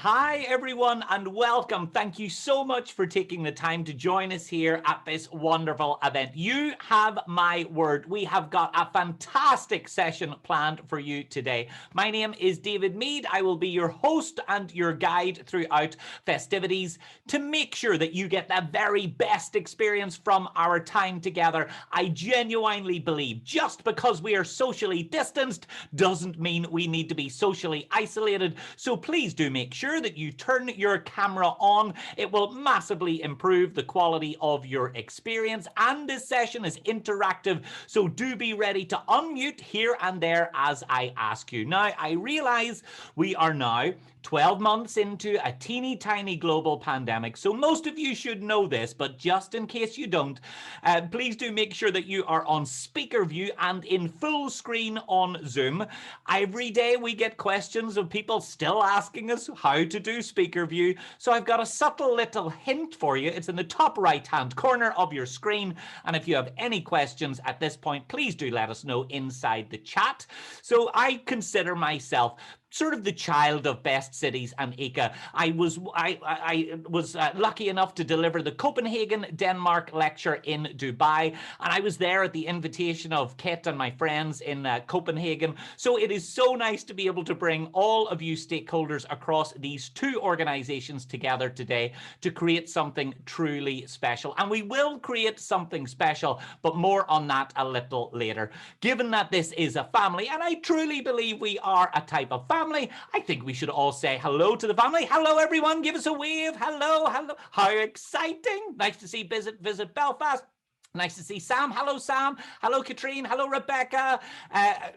Hi, everyone, and welcome. Thank you so much for taking the time to join us here at this wonderful event. You have my word. We have got a fantastic session planned for you today. My name is David Mead. I will be your host and your guide throughout festivities to make sure that you get the very best experience from our time together. I genuinely believe just because we are socially distanced doesn't mean we need to be socially isolated. So please do make sure that you turn your camera on. It will massively improve the quality of your experience, and this session is interactive, so do be ready to unmute here and there as I ask you. Now, I realize we are now 12 months into a teeny tiny global pandemic, so most of you should know this, but just in case you don't, please do make sure that you are on speaker view and in full screen on Zoom. Every day we get questions of people still asking us how to do speaker view, so I've got a subtle little hint for you. It's in the top right hand corner of your screen, and if you have any questions at this point, please do let us know inside the chat. So I consider myself sort of the child of Best Cities and ICCA. I was lucky enough to deliver the Copenhagen, Denmark lecture in Dubai, and I was there at the invitation of Kit and my friends in Copenhagen. So it is so nice to be able to bring all of you stakeholders across these two organizations together today to create something truly special. And we will create something special, but more on that a little later. Given that this is a family, and I truly believe we are a type of family, I think we should all say hello to the family. Hello, everyone. Give us a wave. Hello, hello. How exciting. Nice to see Visit Belfast. Nice to see Sam. Hello, Sam. Hello, Katrine. Hello, Rebecca.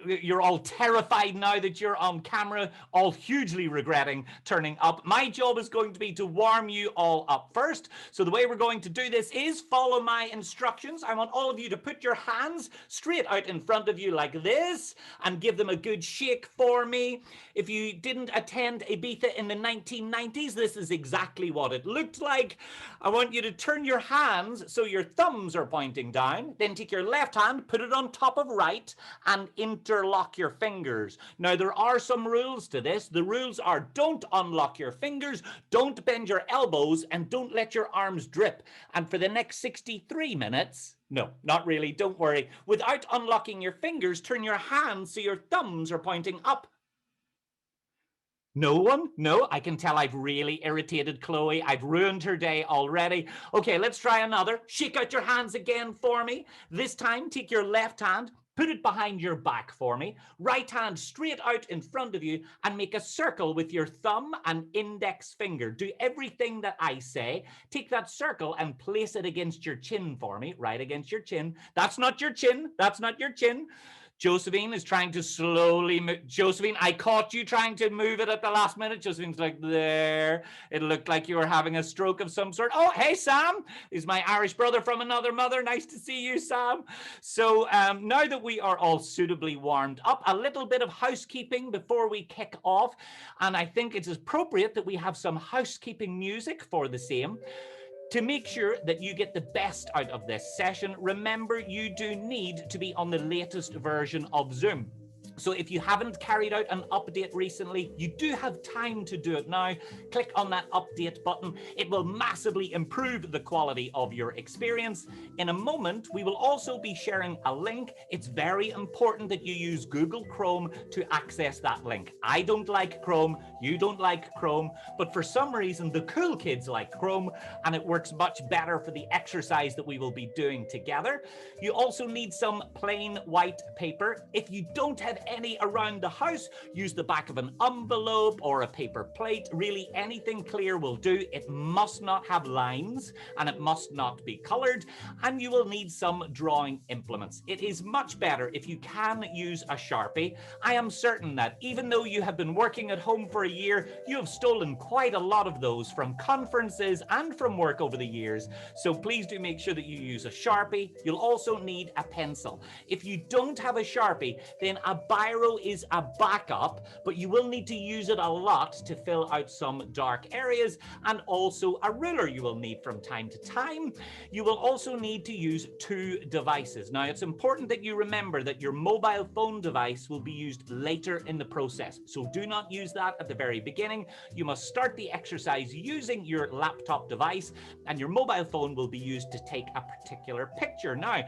You're all terrified now that you're on camera, all hugely regretting turning up. My job is going to be to warm you all up first. So the way we're going to do this is follow my instructions. I want all of you to put your hands straight out in front of you like this and give them a good shake for me. If you didn't attend Ibiza in the 1990s, this is exactly what it looked like. I want you to turn your hands so your thumbs are pointing down, then take your left hand, put it on top of right, and interlock your fingers. Now, there are some rules to this. The rules are: don't unlock your fingers, don't bend your elbows, and don't let your arms drip. And for the next 63 minutes, no, not really, don't worry. Without unlocking your fingers, turn your hands so your thumbs are pointing up. No one? No, I can tell I've really irritated Chloe. I've ruined her day already. Okay, let's try another. Shake out your hands again for me. This time, take your left hand, put it behind your back for me. Right hand straight out in front of you and make a circle with your thumb and index finger. Do everything that I say. Take that circle and place it against your chin for me, right against your chin. That's not your chin. That's not your chin. Josephine is trying to slowly move. Josephine, I caught you trying to move it at the last minute. Josephine's like, there. It looked like you were having a stroke of some sort. Oh, hey, Sam. He's my Irish brother from another mother. Nice to see you, Sam. So now that we are all suitably warmed up, a little bit of housekeeping before we kick off. And I think it's appropriate that we have some housekeeping music for the same. To make sure that you get the best out of this session, remember you do need to be on the latest version of Zoom. So if you haven't carried out an update recently, you do have time to do it now. Click on that update button. It will massively improve the quality of your experience. In a moment, we will also be sharing a link. It's very important that you use Google Chrome to access that link. I don't like Chrome, you don't like Chrome, but for some reason, the cool kids like Chrome, and it works much better for the exercise that we will be doing together. You also need some plain white paper. If you don't have any around the house, use the back of an envelope or a paper plate. Really, anything clear will do. It must not have lines and it must not be colored, and you will need some drawing implements. It is much better if you can use a Sharpie. I am certain that even though you have been working at home for a year, you have stolen quite a lot of those from conferences and from work over the years. So please do make sure that you use a Sharpie. You'll also need a pencil. If you don't have a Sharpie, then a biro is a backup, but you will need to use it a lot to fill out some dark areas, and also a ruler you will need from time to time. You will also need to use 2 devices. Now, it's important that you remember that your mobile phone device will be used later in the process, so do not use that at the very beginning. You must start the exercise using your laptop device, and your mobile phone will be used to take a particular picture. Now,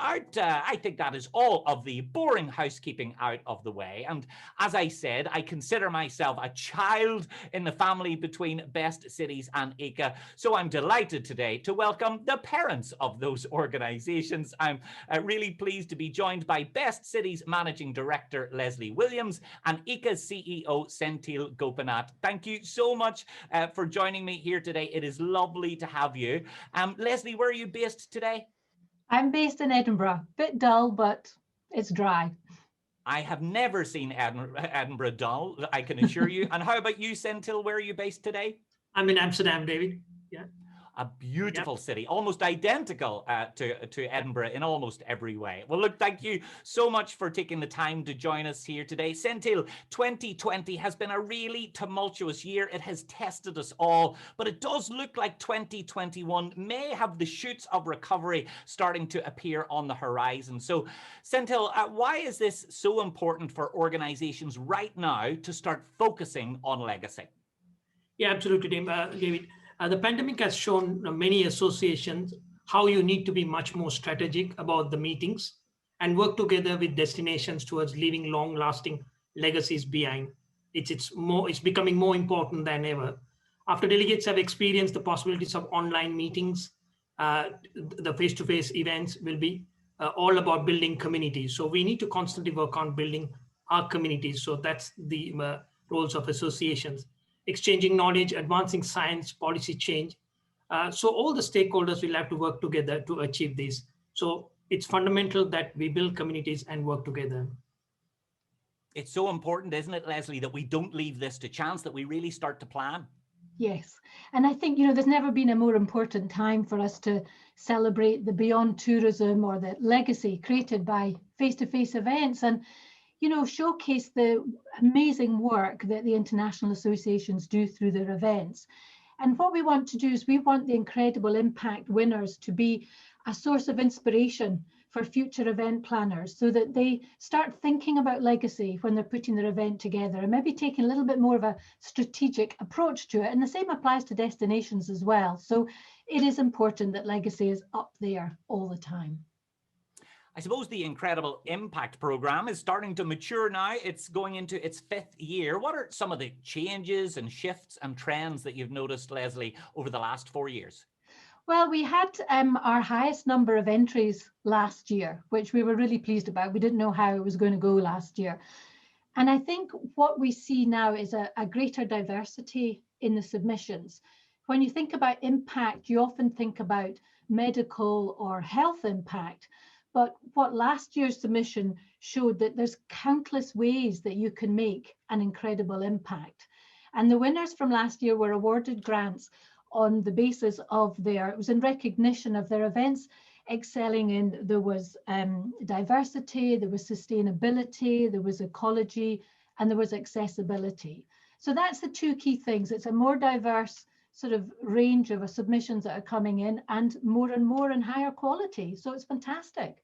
I think that is all of the boring housekeeping out of the way. And as I said, I consider myself a child in the family between Best Cities and ICCA. So I'm delighted today to welcome the parents of those organizations. I'm really pleased to be joined by Best Cities Managing Director Leslie Williams and ICCA CEO Senthil Gopinath. Thank you so much for joining me here today. It is lovely to have you. Leslie, where are you based today? I'm based in Edinburgh. Bit dull, but it's dry. I have never seen Edinburgh dull, I can assure you. And how about you, Senthil? Where are you based today? I'm in Amsterdam, David. Yeah. A beautiful city, almost identical to Edinburgh in almost every way. Well, look, thank you so much for taking the time to join us here today. Senthil, 2020 has been a really tumultuous year. It has tested us all, but it does look like 2021 may have the shoots of recovery starting to appear on the horizon. So, Senthil, why is this so important for organizations right now to start focusing on legacy? Yeah, absolutely, David. The pandemic has shown many associations how you need to be much more strategic about the meetings and work together with destinations towards leaving long-lasting legacies behind. It's becoming more important than ever. After delegates have experienced the possibilities of online meetings, the face-to-face events will be all about building communities. So we need to constantly work on building our communities. So that's the roles of associations. Exchanging knowledge, advancing science, policy change. So all the stakeholders will have to work together to achieve this. So it's fundamental that we build communities and work together. It's so important, isn't it, Leslie, that we don't leave this to chance, that we really start to plan. Yes. And I think, there's never been a more important time for us to celebrate the beyond tourism or the legacy created by face-to-face events and showcase the amazing work that the international associations do through their events. And what we want to do is we want the incredible impact winners to be a source of inspiration for future event planners so that they start thinking about legacy when they're putting their event together and maybe taking a little bit more of a strategic approach to it. And the same applies to destinations as well. So it is important that legacy is up there all the time. I suppose the Incredible Impact program is starting to mature now. It's going into its 5th year. What are some of the changes and shifts and trends that you've noticed, Leslie, over the last 4 years? Well, we had our highest number of entries last year, which we were really pleased about. We didn't know how it was going to go last year. And I think what we see now is a greater diversity in the submissions. When you think about impact, you often think about medical or health impact. But what last year's submission showed that there's countless ways that you can make an incredible impact. And the winners from last year were awarded grants on the basis of it was in recognition of their events excelling in, there was diversity, there was sustainability, there was ecology, and there was accessibility. So that's the 2 key things. It's a more diverse sort of range of submissions that are coming in and more and higher quality. So it's fantastic.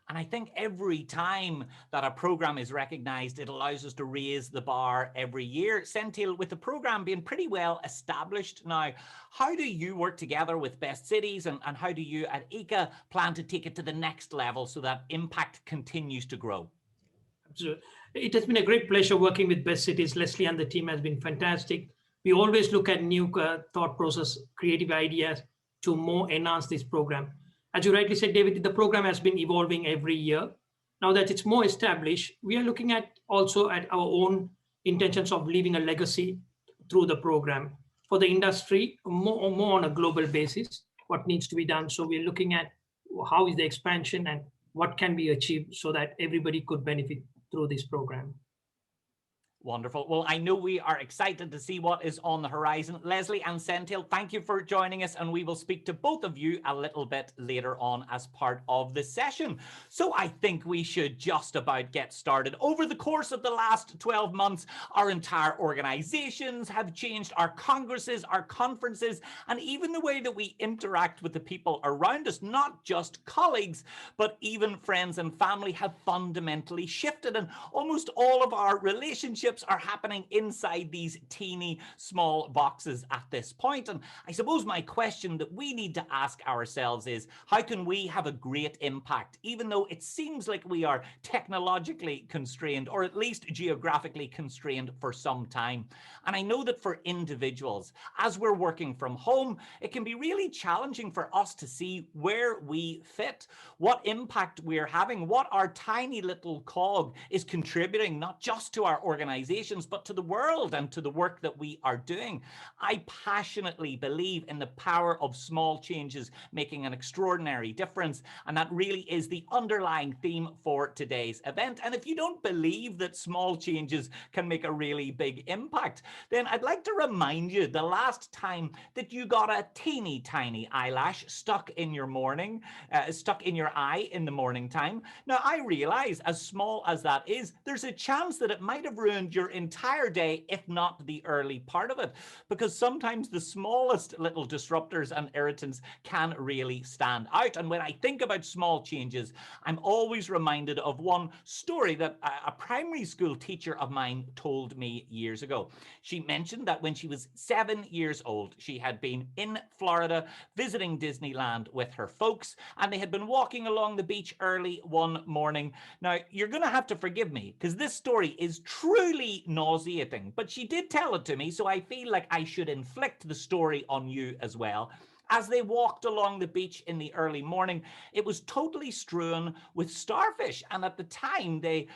And I think every time that a program is recognized, it allows us to raise the bar every year. Senthil, with the program being pretty well established now, how do you work together with Best Cities and how do you at ICCA plan to take it to the next level so that impact continues to grow? Absolutely. It has been a great pleasure working with Best Cities. Leslie and the team has been fantastic. We always look at new thought process, creative ideas to more enhance this program. As you rightly said, David, the program has been evolving every year. Now that it's more established, we are looking at also at our own intentions of leaving a legacy through the program for the industry, more on a global basis, what needs to be done. So we're looking at how is the expansion and what can be achieved so that everybody could benefit through this program. Wonderful. Well, I know we are excited to see what is on the horizon. Leslie and Senthil, thank you for joining us, and we will speak to both of you a little bit later on as part of the session. So I think we should just about get started. Over the course of the last 12 months, our entire organizations have changed, our congresses, our conferences, and even the way that we interact with the people around us, not just colleagues, but even friends and family have fundamentally shifted, and almost all of our relationships are happening inside these teeny small boxes at this point. And I suppose my question that we need to ask ourselves is, how can we have a great impact, even though it seems like we are technologically constrained, or at least geographically constrained for some time? And I know that for individuals, as we're working from home, it can be really challenging for us to see where we fit, what impact we're having, what our tiny little cog is contributing, not just to our organizations, but to the world and to the work that we are doing. I passionately believe in the power of small changes making an extraordinary difference, and that really is the underlying theme for today's event. And if you don't believe that small changes can make a really big impact, then I'd like to remind you the last time that you got a teeny tiny eyelash stuck in your eye in the morning time. Now, I realize, as small as that is, there's a chance that it might have ruined your entire day, if not the early part of it, because sometimes the smallest little disruptors and irritants can really stand out. And when I think about small changes, I'm always reminded of one story that a primary school teacher of mine told me years ago. She mentioned that when she was 7 years old, she had been in Florida visiting Disneyland with her folks, and they had been walking along the beach early one morning. Now, you're going to have to forgive me, because this story is truly nauseating, but she did tell it to me, so I feel like I should inflict the story on you as well. As they walked along the beach in the early morning, it was totally strewn with starfish. And at the time, they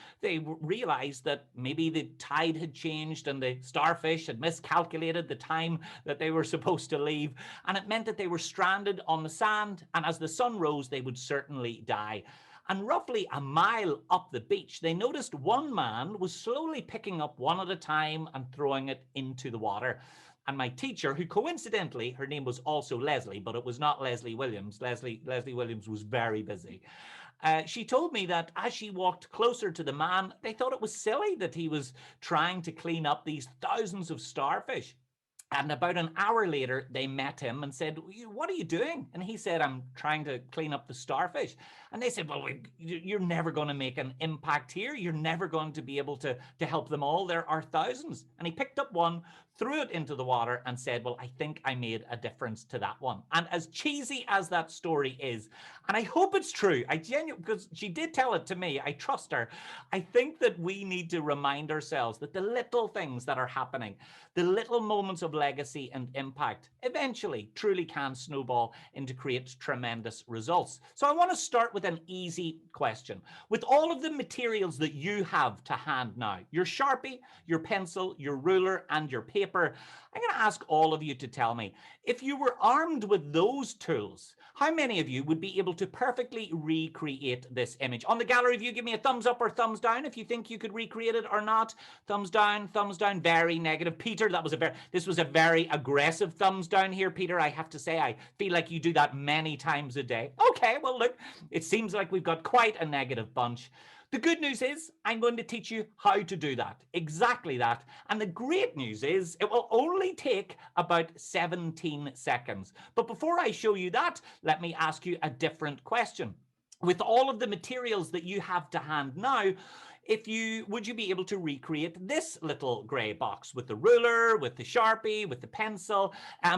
realized that maybe the tide had changed and the starfish had miscalculated the time that they were supposed to leave. And it meant that they were stranded on the sand. And as the sun rose, they would certainly die. And roughly a mile up the beach, they noticed one man was slowly picking up one at a time and throwing it into the water. And my teacher, who coincidentally, her name was also Leslie, but it was not Leslie Williams. Leslie Williams was very busy. She told me that as she walked closer to the man, they thought it was silly that he was trying to clean up these thousands of starfish. And about an hour later, they met him and said, "What are you doing?" And he said, "I'm trying to clean up the starfish." And they said, "Well, you're never going to make an impact here. You're never going to be able to help them all. There are thousands." And he picked up one, threw it into the water and said, "Well, I think I made a difference to that one." And as cheesy as that story is, and I hope it's true, because she did tell it to me, I trust her, I think that we need to remind ourselves that the little things that are happening, the little moments of legacy and impact, eventually truly can snowball into create tremendous results. So I want to start with an easy question. With all of the materials that you have to hand now, your Sharpie, your pencil, your ruler, and your paper, I'm going to ask all of you to tell me, if you were armed with those tools, how many of you would be able to perfectly recreate this image? On the gallery view, give me a thumbs up or thumbs down if you think you could recreate it or not. Thumbs down, very negative. Peter, this was a very aggressive thumbs down here, Peter. I have to say, I feel like you do that many times a day. Okay, well, look, it seems like we've got quite a negative bunch. The good news is I'm going to teach you how to do that, exactly that. And the great news is it will only take about 17 seconds. But before I show you that, let me ask you a different question. With all of the materials that you have to hand now, would you be able to recreate this little gray box with the ruler, with the Sharpie, with the pencil?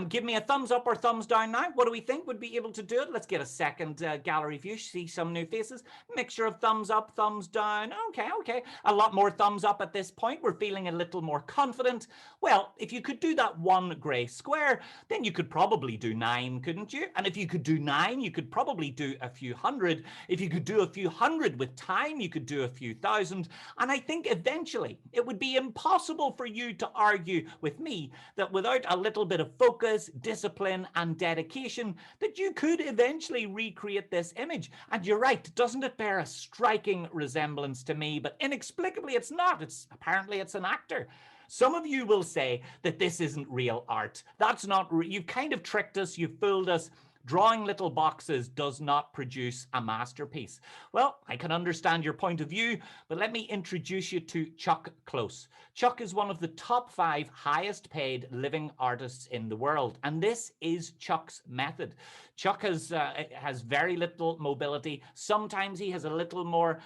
Give me a thumbs up or thumbs down now. What do we think would be able to do it? Let's get a second gallery view, see some new faces. Mixture of thumbs up, thumbs down. Okay. A lot more thumbs up at this point. We're feeling a little more confident. Well, if you could do that one gray square, then you could probably do 9, couldn't you? And if you could do 9, you could probably do a few hundred. If you could do a few hundred with time, you could do a few thousand. present. And I think eventually it would be impossible for you to argue with me that without a little bit of focus, discipline, and dedication, that you could eventually recreate this image. And you're right, doesn't it bear a striking resemblance to me? But inexplicably, it's not. Apparently it's an actor. Some of you will say that this isn't real art. That's not, you've kind of tricked us, you've fooled us. Drawing little boxes does not produce a masterpiece. Well, I can understand your point of view, but let me introduce you to Chuck Close. Chuck is one of the top 5 highest paid living artists in the world, and this is Chuck's method. Chuck has very little mobility. Sometimes he has a little more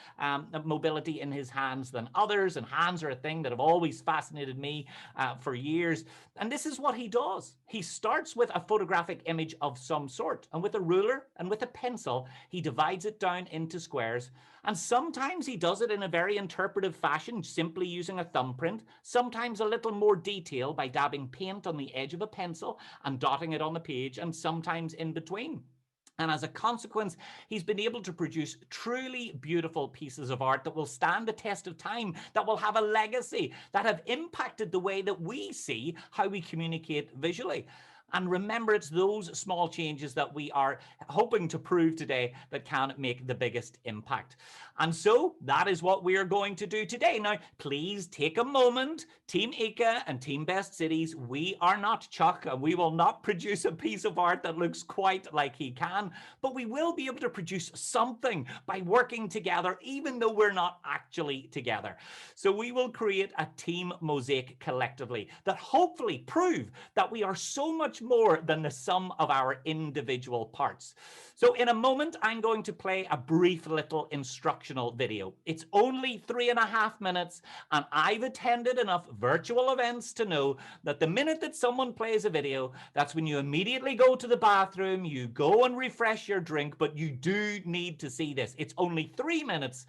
mobility in his hands than others, and hands are a thing that have always fascinated me for years. And this is what he does. He starts with a photographic image of some sort, and with a ruler and with a pencil, he divides it down into squares. And sometimes he does it in a very interpretive fashion, simply using a thumbprint, sometimes a little more detail by dabbing paint on the edge of a pencil and dotting it on the page, and sometimes in between. And as a consequence, he's been able to produce truly beautiful pieces of art that will stand the test of time, that will have a legacy, that have impacted the way that we see how we communicate visually. And remember, it's those small changes that we are hoping to prove today that can make the biggest impact. And so that is what we are going to do today. Now, please take a moment. Team ICCA and Team Best Cities, we are not Chuck, and we will not produce a piece of art that looks quite like he can, but we will be able to produce something by working together, even though we're not actually together. So we will create a team mosaic collectively that hopefully prove that we are so much more than the sum of our individual parts. So in a moment, I'm going to play a brief little instructional video. It's only 3.5 minutes, and I've attended enough virtual events to know that the minute that someone plays a video, that's when you immediately go to the bathroom, you go and refresh your drink, but you do need to see this. It's only 3 minutes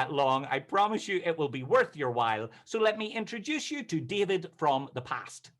long. I promise you it will be worth your while. So let me introduce you to David from the past.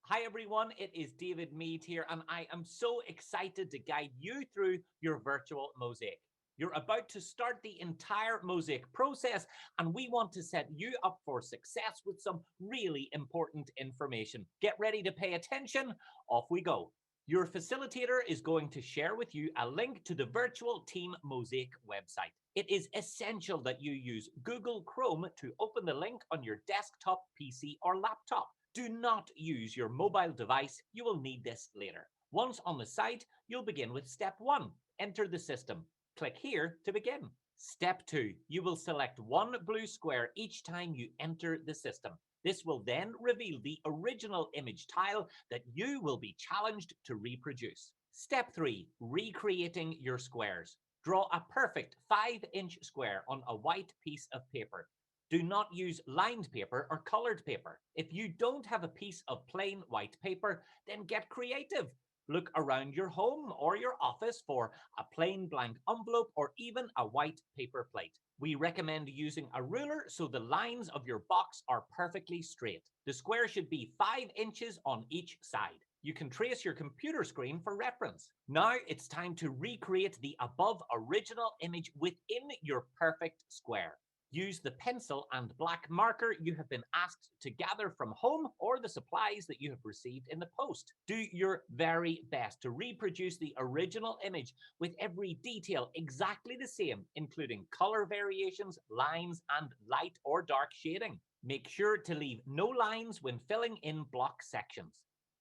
Hi everyone, it is David Mead here, and I am so excited to guide you through your virtual mosaic. You're about to start the entire mosaic process, and we want to set you up for success with some really important information. Get ready to pay attention. Off we go. Your facilitator is going to share with you a link to the virtual Team Mosaic website. It is essential that you use Google Chrome to open the link on your desktop, PC, or laptop. Do not use your mobile device. You will need this later. Once on the site, you'll begin with step 1. Enter the system. Click here to begin. Step 2. You will select one blue square each time you enter the system. This will then reveal the original image tile that you will be challenged to reproduce. Step 3. Recreating your squares. Draw a perfect 5-inch square on a white piece of paper. Do not use lined paper or colored paper. If you don't have a piece of plain white paper, then get creative. Look around your home or your office for a plain blank envelope or even a white paper plate. We recommend using a ruler so the lines of your box are perfectly straight. The square should be 5 inches on each side. You can trace your computer screen for reference. Now it's time to recreate the above original image within your perfect square. Use the pencil and black marker you have been asked to gather from home or the supplies that you have received in the post. Do your very best to reproduce the original image with every detail exactly the same, including color variations, lines, and light or dark shading. Make sure to leave no lines when filling in block sections.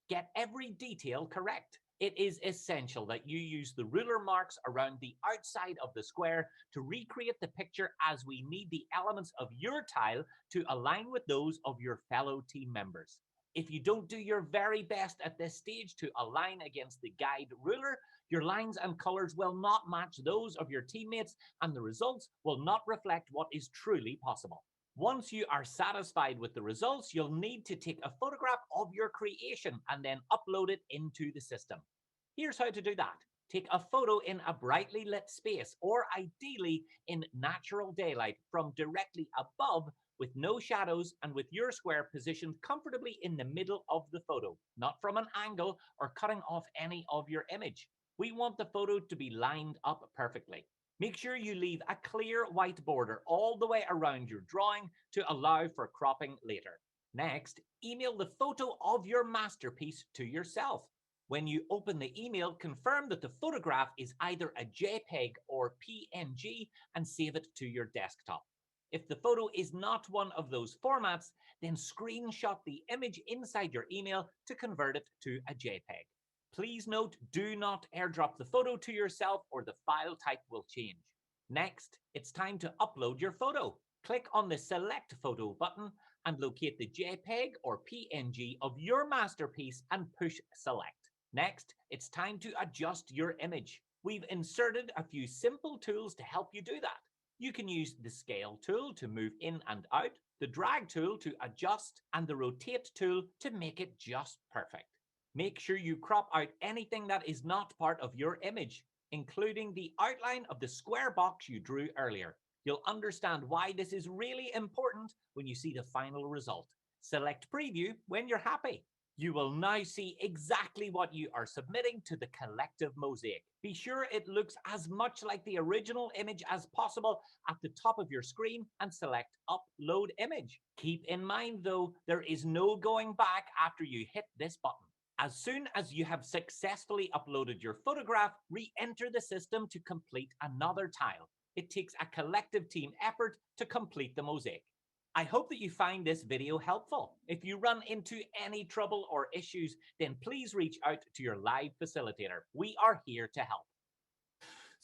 Get every detail correct. It is essential that you use the ruler marks around the outside of the square to recreate the picture, as we need the elements of your tile to align with those of your fellow team members. If you don't do your very best at this stage to align against the guide ruler, your lines and colors will not match those of your teammates, and the results will not reflect what is truly possible. Once you are satisfied with the results, you'll need to take a photograph of your creation and then upload it into the system. Here's how to do that. Take a photo in a brightly lit space, or ideally in natural daylight, from directly above with no shadows and with your square positioned comfortably in the middle of the photo, not from an angle or cutting off any of your image. We want the photo to be lined up perfectly. Make sure you leave a clear white border all the way around your drawing to allow for cropping later. Next, email the photo of your masterpiece to yourself. When you open the email, confirm that the photograph is either a JPEG or PNG and save it to your desktop. If the photo is not one of those formats, then screenshot the image inside your email to convert it to a JPEG. Please note, do not airdrop the photo to yourself or the file type will change. Next, it's time to upload your photo. Click on the Select Photo button and locate the JPEG or PNG of your masterpiece and push Select. Next, it's time to adjust your image. We've inserted a few simple tools to help you do that. You can use the Scale tool to move in and out, the Drag tool to adjust, and the Rotate tool to make it just perfect. Make sure you crop out anything that is not part of your image, including the outline of the square box you drew earlier. You'll understand why this is really important when you see the final result. Select Preview when you're happy. You will now see exactly what you are submitting to the collective mosaic. Be sure it looks as much like the original image as possible at the top of your screen and select Upload Image. Keep in mind though, there is no going back after you hit this button. As soon as you have successfully uploaded your photograph, re-enter the system to complete another tile. It takes a collective team effort to complete the mosaic. I hope that you find this video helpful. If you run into any trouble or issues, then please reach out to your live facilitator. We are here to help.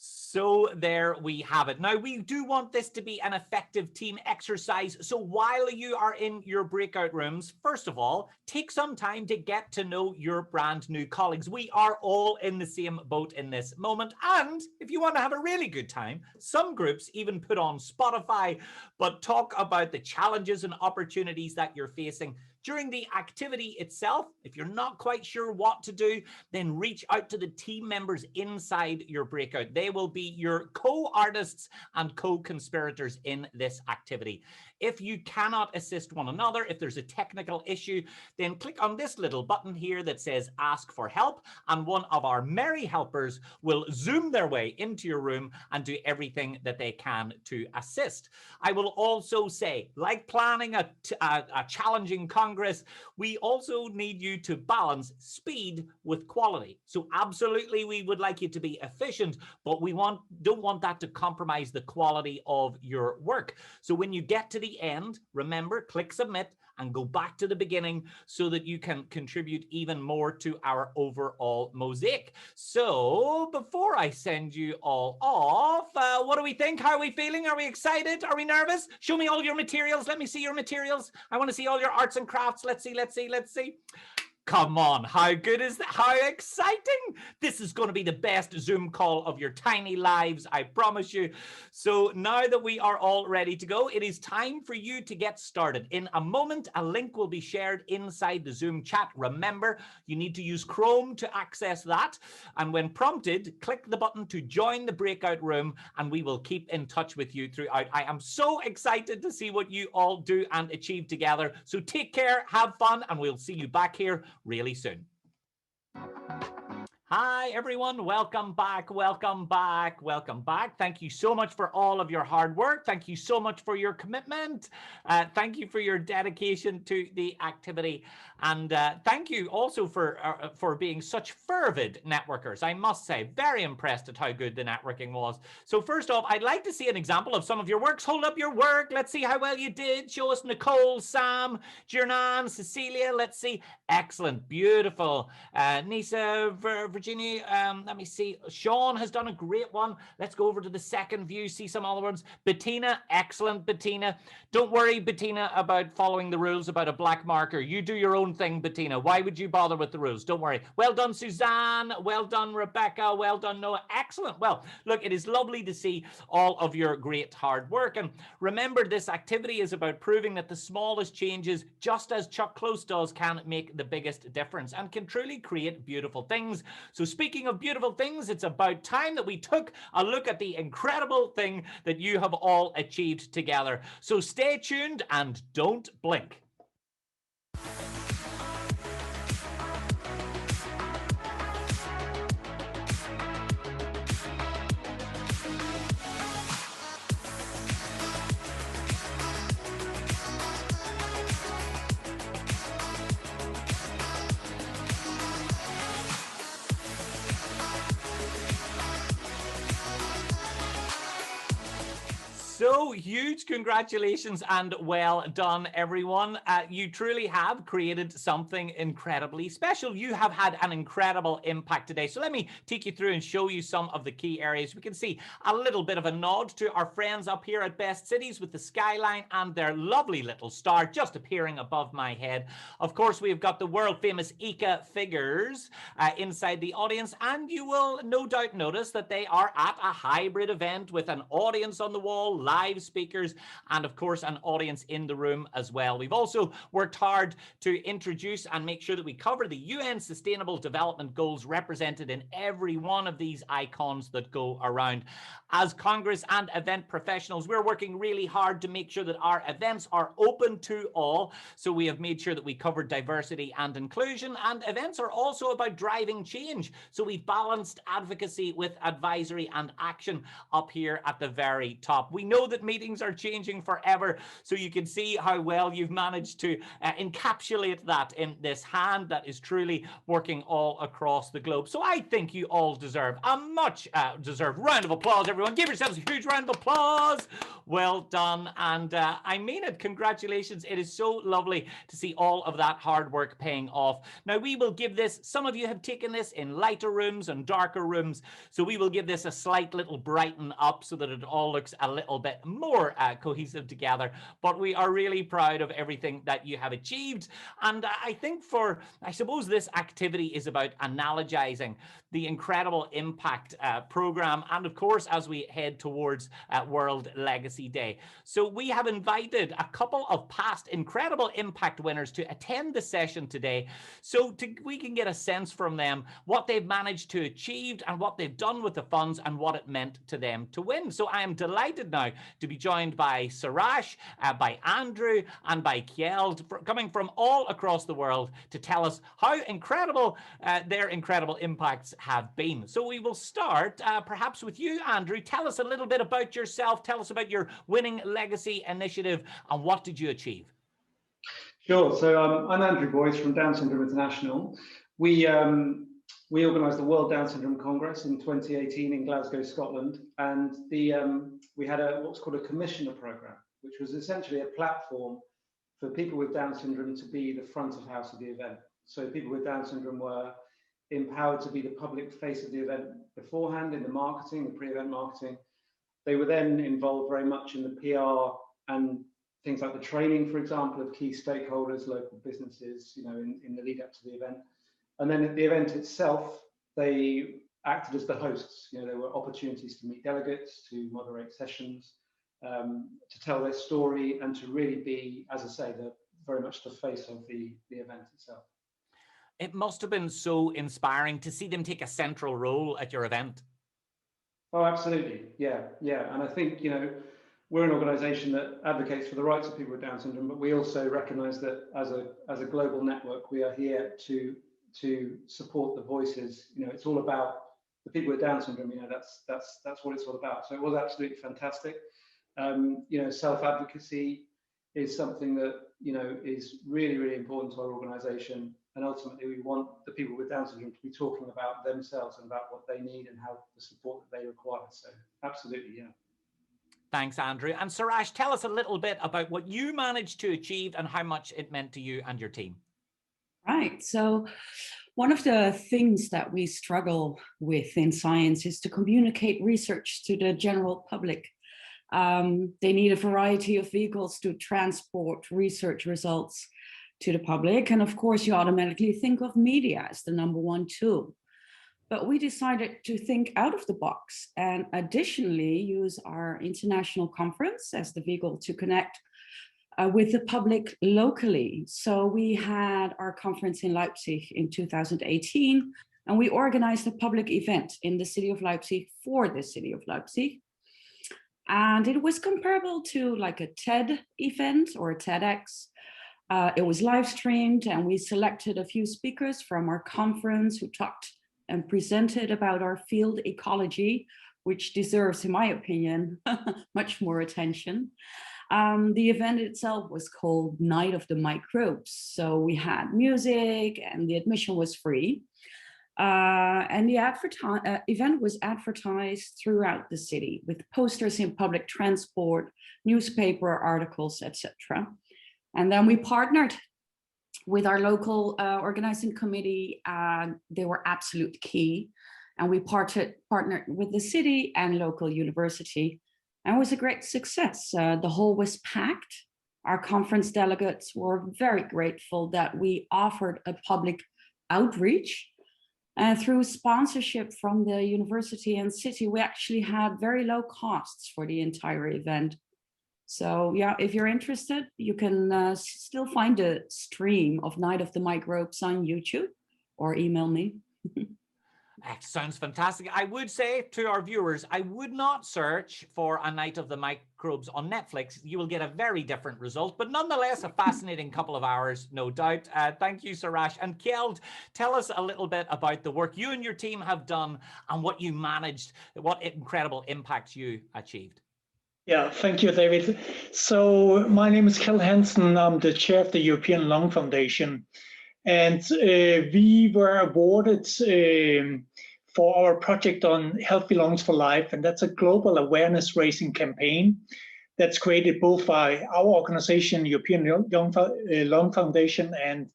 So there we have it. Now, we do want this to be an effective team exercise. So while you are in your breakout rooms, first of all, take some time to get to know your brand new colleagues. We are all in the same boat in this moment. And if you want to have a really good time, some groups even put on Spotify, but talk about the challenges and opportunities that you're facing during the activity itself. If you're not quite sure what to do, then reach out to the team members inside your breakout. They will be your co-artists and co-conspirators in this activity. If you cannot assist one another, if there's a technical issue, then click on this little button here that says Ask for Help, and one of our merry helpers will zoom their way into your room and do everything that they can to assist. I will also say, like planning a challenging Congress, we also need you to balance speed with quality. So absolutely, we would like you to be efficient, but we don't want that to compromise the quality of your work. So when you get to the end, remember, click submit and go back to the beginning so that you can contribute even more to our overall mosaic. So before I send you all off, what do we think? How are we feeling? Are we excited? Are we nervous? Show me all your materials. Let me see your materials. I want to see all your arts and crafts. Let's see. Come on, how good is that? How exciting! This is going to be the best Zoom call of your tiny lives, I promise you. So now that we are all ready to go, it is time for you to get started. In a moment, a link will be shared inside the Zoom chat. Remember, you need to use Chrome to access that. And when prompted, click the button to join the breakout room, and we will keep in touch with you throughout. I am so excited to see what you all do and achieve together. So take care, have fun, and we'll see you back here really soon. Hi, everyone. Welcome back. Thank you so much for all of your hard work. Thank you so much for your commitment. Thank you for your dedication to the activity. And thank you also for being such fervid networkers. I must say, very impressed at how good the networking was. So first off, I'd like to see an example of some of your works. Hold up your work. Let's see how well you did. Show us Nicole, Sam, Jernan, Cecilia. Let's see. Excellent. Beautiful. Nisa, Virginia, let me see. Sean has done a great one. Let's go over to the second view, see some other ones. Bettina, excellent, Bettina. Don't worry, Bettina, about following the rules about a black marker. You do your own thing, Bettina. Why would you bother with the rules? Don't worry. Well done, Suzanne. Well done, Rebecca. Well done, Noah. Excellent. Well, look, it is lovely to see all of your great hard work. And remember, this activity is about proving that the smallest changes, just as Chuck Close does, can make the biggest difference and can truly create beautiful things. So speaking of beautiful things, it's about time that we took a look at the incredible thing that you have all achieved together. So stay tuned and don't blink. So huge congratulations and well done, everyone. You truly have created something incredibly special. You have had an incredible impact today. So let me take you through and show you some of the key areas. We can see a little bit of a nod to our friends up here at Best Cities with the skyline and their lovely little star just appearing above my head. Of course, we've got the world famous ICCA figures inside the audience, and you will no doubt notice that they are at a hybrid event with an audience on the wall, live speakers, and of course an audience in the room as well. We've also worked hard to introduce and make sure that we cover the UN Sustainable Development Goals represented in every one of these icons that go around. As Congress and event professionals, we're working really hard to make sure that our events are open to all. So we have made sure that we cover diversity and inclusion, and events are also about driving change. So we've balanced advocacy with advisory and action up here at the very top. We know that meetings are changing forever, so you can see how well you've managed to encapsulate that in this hand that is truly working all across the globe. So I think you all deserve a much deserved round of applause, everyone. Give yourselves a huge round of applause. Well done. And I mean it. Congratulations. It is so lovely to see all of that hard work paying off. Now, we will give this, some of you have taken this in lighter rooms and darker rooms, so we will give this a slight little brighten up so that it all looks a little bit more cohesive together. But we are really proud of everything that you have achieved. And I think I suppose this activity is about analogizing the incredible impact program, and of course, as we head towards World Legacy Day. So we have invited a couple of past incredible impact winners to attend the session today, so we can get a sense from them what they've managed to achieve and what they've done with the funds and what it meant to them to win. So I am delighted now to be joined by Sarash, by Andrew, and by Kjeld, coming from all across the world to tell us how incredible their incredible impacts have been. So we will start perhaps with you, Andrew. Tell us a little bit about yourself. Tell us about your Winning Legacy initiative and what did you achieve? Sure. So I'm Andrew Boyce from Down Syndrome International. We organised the World Down Syndrome Congress in 2018 in Glasgow, Scotland, and we had what's called a commissioner programme, which was essentially a platform for people with Down syndrome to be the front of house of the event. So people with Down syndrome were empowered to be the public face of the event beforehand in the marketing, the pre-event marketing. They were then involved very much in the PR and things like the training, for example, of key stakeholders, local businesses, in the lead up to the event. And then at the event itself, they acted as the hosts. There were opportunities to meet delegates, to moderate sessions, to tell their story, and to really be, as I say, very much the face of the event itself. It must have been so inspiring to see them take a central role at your event. Oh, absolutely. Yeah. And I think, we're an organisation that advocates for the rights of people with Down syndrome, but we also recognise that as a global network, we are here to support the voices. It's all about the people with Down syndrome. That's what it's all about. So it was absolutely fantastic. Self-advocacy is something that is really, really important to our organisation, and ultimately we want the people with Down syndrome to be talking about themselves and about what they need and how the support that they require. So absolutely, yeah. Thanks, Andrew. And Sarash, tell us a little bit about what you managed to achieve and how much it meant to you and your team. Right. So one of the things that we struggle with in science is to communicate research to the general public. They need a variety of vehicles to transport research results to the public. And of course, you automatically think of media as the number one tool. But we decided to think out of the box and additionally use our international conference as the vehicle to connect with the public locally. So we had our conference in Leipzig in 2018, and we organized a public event in the city of Leipzig for the city of Leipzig. And it was comparable to like a TED event or a TEDx. It was live streamed, and we selected a few speakers from our conference who talked and presented about our field ecology, which deserves, in my opinion, much more attention. The event itself was called Night of the Microbes. So we had music and the admission was free. And the event was advertised throughout the city with posters in public transport, newspaper articles, etc. And then we partnered with our local organizing committee. They were absolute key. And we partnered with the city and local university. And it was a great success. The hall was packed. Our conference delegates were very grateful that we offered a public outreach. And through sponsorship from the university and city, we actually had very low costs for the entire event. So yeah, if you're interested, you can still find a stream of Night of the Microbes on YouTube or email me. That sounds fantastic. I would say to our viewers, I would not search for A Night of the Microbes on Netflix. You will get a very different result, but nonetheless, a fascinating couple of hours, no doubt. Thank you, Suraj. And Kjeld, tell us a little bit about the work you and your team have done and what you managed, what incredible impacts you achieved. Yeah, thank you, David. So my name is Kjeld Hansen. I'm the chair of the European Lung Foundation. And we were awarded for our project on Healthy Lungs for Life. And that's a global awareness raising campaign that's created both by our organization, European Lung Foundation, and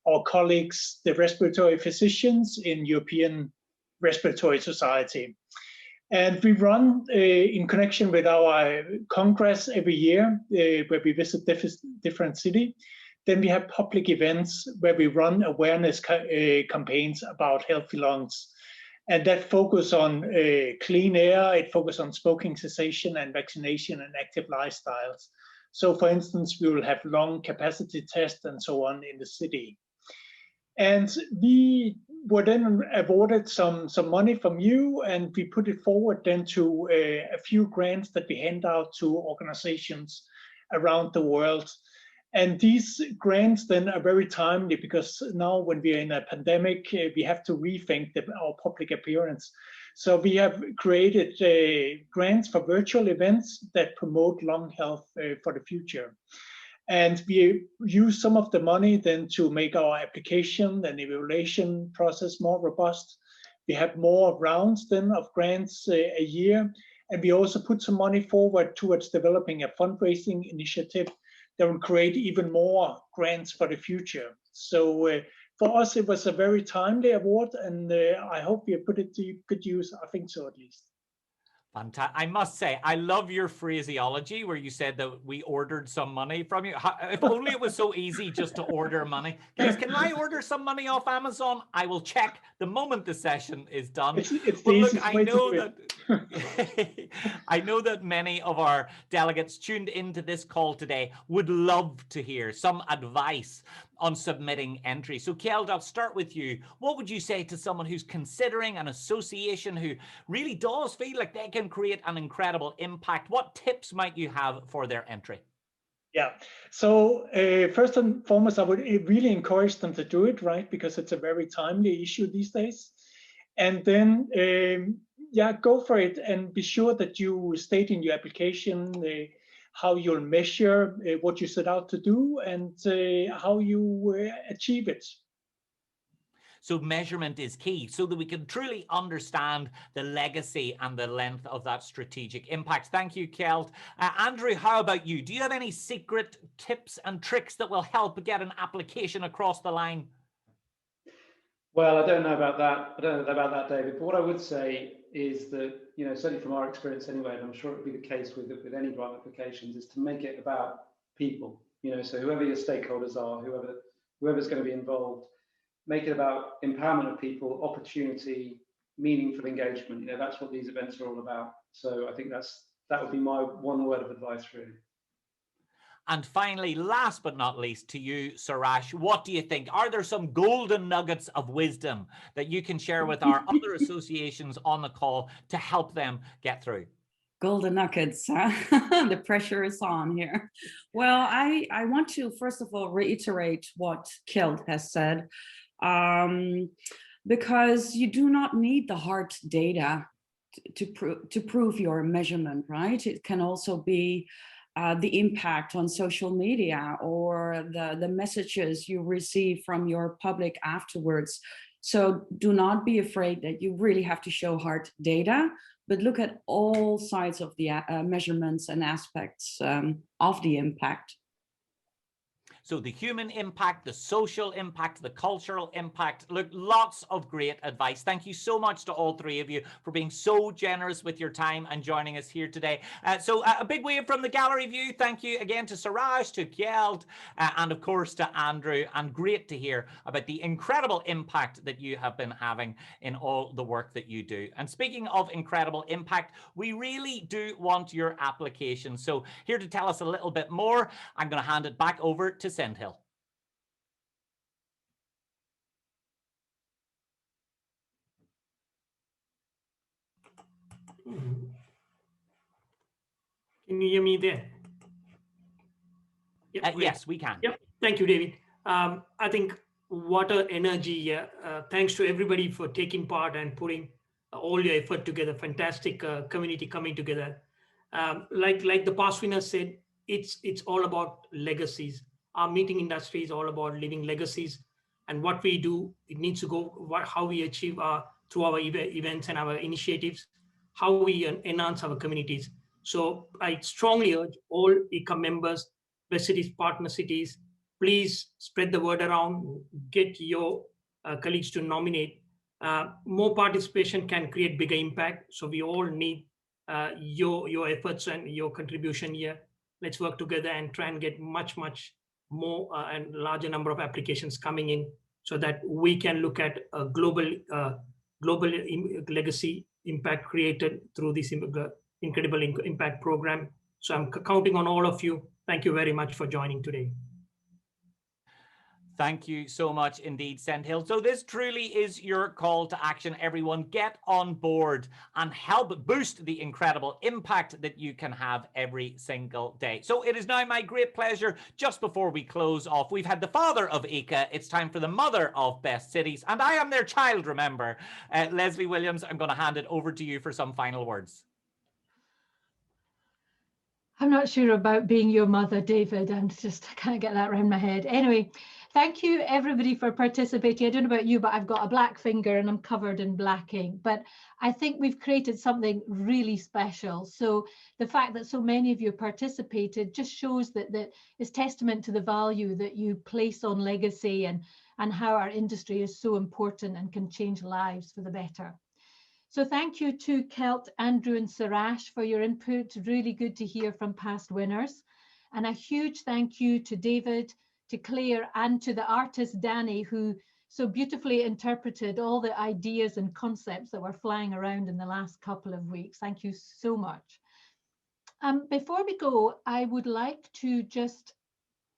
our colleagues, the respiratory physicians in European Respiratory Society. And we run in connection with our Congress every year, where we visit different cities. Then we have public events where we run awareness campaigns about healthy lungs. And that focus on clean air, it focuses on smoking cessation and vaccination and active lifestyles. So for instance, we will have lung capacity tests and so on in the city. And we were then awarded some money from you, and we put it forward then to a few grants that we hand out to organizations around the world. And these grants then are very timely because now when we are in a pandemic, we have to rethink our public appearance. So we have created grants for virtual events that promote lung health for the future. And we use some of the money then to make our application and evaluation process more robust. We have more rounds then of grants a year. And we also put some money forward towards developing a fundraising initiative that will create even more grants for the future. So for us, it was a very timely award, and I hope we put it to good use. I think so, at least. Fantastic. I must say, I love your phraseology where you said that we ordered some money from you. If only it was so easy just to order money. Guys, can I order some money off Amazon? I will check the moment the session is done. It's well, the look, easiest way to do it. I know that many of our delegates tuned into this call today would love to hear some advice on submitting entries. So Kjeld, I'll start with you. What would you say to someone who's considering an association who really does feel like they can create an incredible impact? What tips might you have for their entry? Yeah, so first and foremost, I would really encourage them to do it, right? Because it's a very timely issue these days. And then, yeah, go for it and be sure that you state in your application how you'll measure what you set out to do and how you achieve it. So measurement is key so that we can truly understand the legacy and the length of that strategic impact. Thank you, Kjeld. Andrew, how about you? Do you have any secret tips and tricks that will help get an application across the line? Well, I don't know about that. I don't know about that, David. But what I would say is that, you know, certainly from our experience anyway, and I'm sure it would be the case with any grant applications, is to make it about people. You know, so whoever your stakeholders are, whoever's going to be involved, make it about empowerment of people, opportunity, meaningful engagement. You know, that's what these events are all about. So I think that would be my one word of advice, really. And finally, last but not least, to you, Suraj, what do you think? Are there some golden nuggets of wisdom that you can share with our other associations on the call to help them get through? Golden nuggets, huh? The pressure is on here. Well, I want to, first of all, reiterate what Kjeld has said, because you do not need the hard data to prove your measurement, right? It can also be the impact on social media or the messages you receive from your public afterwards. So do not be afraid that you really have to show hard data, but look at all sides of the measurements and aspects of the impact. So the human impact, the social impact, the cultural impact. Look, lots of great advice. Thank you so much to all three of you for being so generous with your time and joining us here today. So a big wave from the gallery view. Thank you again to Suraj, to Kjeld, and of course to Andrew. And great to hear about the incredible impact that you have been having in all the work that you do. And speaking of incredible impact, we really do want your application. So here to tell us a little bit more, I'm going to hand it back over to Sendhill. Can you hear me there? Yep, yes, we can. Yep. Thank you, David. I think what an energy here. Thanks to everybody for taking part and putting all your effort together. Fantastic community coming together. Like the past winner said, it's all about legacies. Our meeting industry is all about leaving legacies, and what we do, it needs to go how we achieve through our events and our initiatives, how we enhance our communities. So I strongly urge all ICCA members, BestCities partner cities, please spread the word around, get your colleagues to nominate. More participation can create bigger impact. So we all need your efforts and your contribution here. Let's work together and try and get much more and larger number of applications coming in, so that we can look at a global legacy impact created through this incredible impact program. So I'm counting on all of you. Thank you very much for joining today. Thank you so much indeed, Sendhill. So this truly is your call to action. Everyone, get on board and help boost the incredible impact that you can have every single day. So it is now my great pleasure, just before we close off, we've had the father of ICCA. It's time for the mother of BestCities, and I am their child, remember. Leslie Williams, I'm going to hand it over to you for some final words. I'm not sure about being your mother, David. I can't get that around my head. Anyway, thank you everybody for participating. I don't know about you, but I've got a black finger and I'm covered in black ink. But I think we've created something really special. So the fact that so many of you participated just shows that is testament to the value that you place on legacy and how our industry is so important and can change lives for the better. So thank you to Kjeld, Andrew and Suraj for your input. Really good to hear from past winners. And a huge thank you to David, to Claire, and to the artist Danny, who so beautifully interpreted all the ideas and concepts that were flying around in the last couple of weeks. Thank you so much. Before we go, I would like to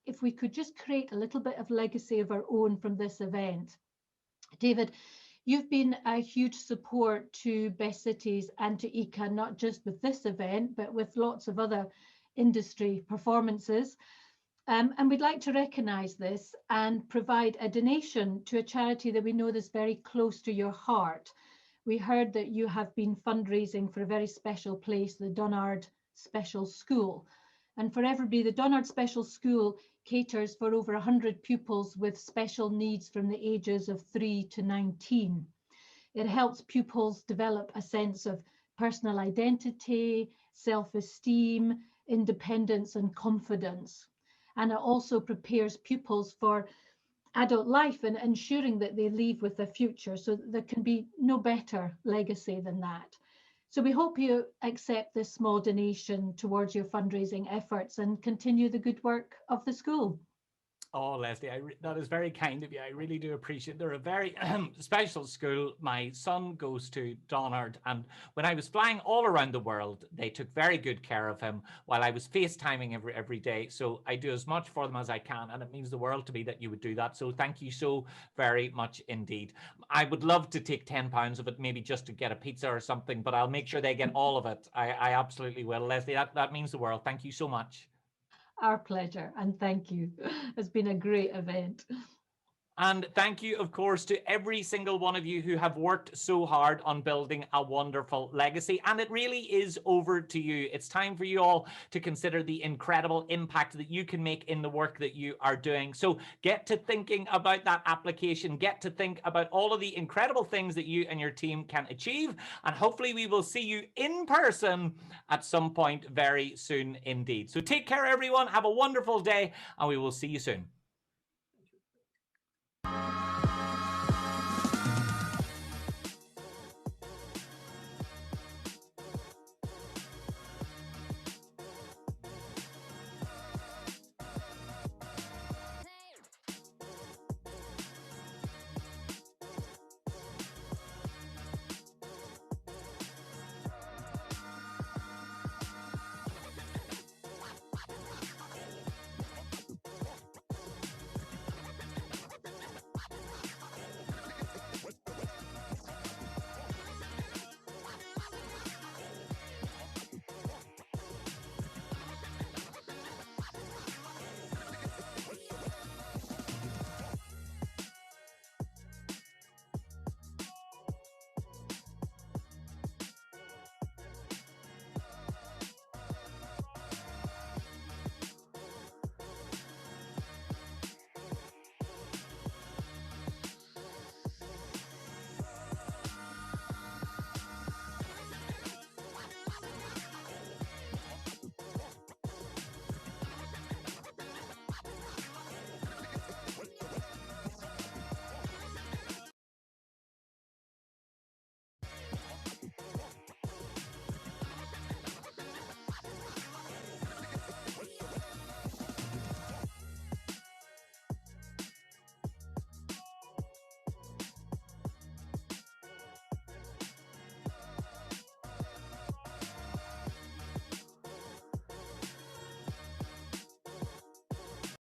if we could just create a little bit of legacy of our own from this event. David, you've been a huge support to BestCities and to ICCA, not just with this event, but with lots of other industry performances. And we'd like to recognise this and provide a donation to a charity that we know is very close to your heart. We heard that you have been fundraising for a very special place, the Donard Special School. And for everybody, the Donard Special School caters for over 100 pupils with special needs from the ages of 3 to 19. It helps pupils develop a sense of personal identity, self-esteem, independence and confidence. And it also prepares pupils for adult life and ensuring that they leave with a future. So there can be no better legacy than that. So we hope you accept this small donation towards your fundraising efforts and continue the good work of the school. Oh, Leslie, that is very kind of you. I really do appreciate it. They're a very special school. My son goes to Donard, and when I was flying all around the world, they took very good care of him while I was FaceTiming every day. So I do as much for them as I can, and it means the world to me that you would do that. So thank you so very much indeed. I would love to take £10 of it, maybe just to get a pizza or something, but I'll make sure they get all of it. I absolutely will. Leslie, that means the world. Thank you so much. Our pleasure, and thank you. It's been a great event. And thank you, of course, to every single one of you who have worked so hard on building a wonderful legacy. And it really is over to you. It's time for you all to consider the incredible impact that you can make in the work that you are doing. So get to thinking about that application, get to think about all of the incredible things that you and your team can achieve. And hopefully we will see you in person at some point very soon indeed. So take care, everyone. Have a wonderful day, and we will see you soon.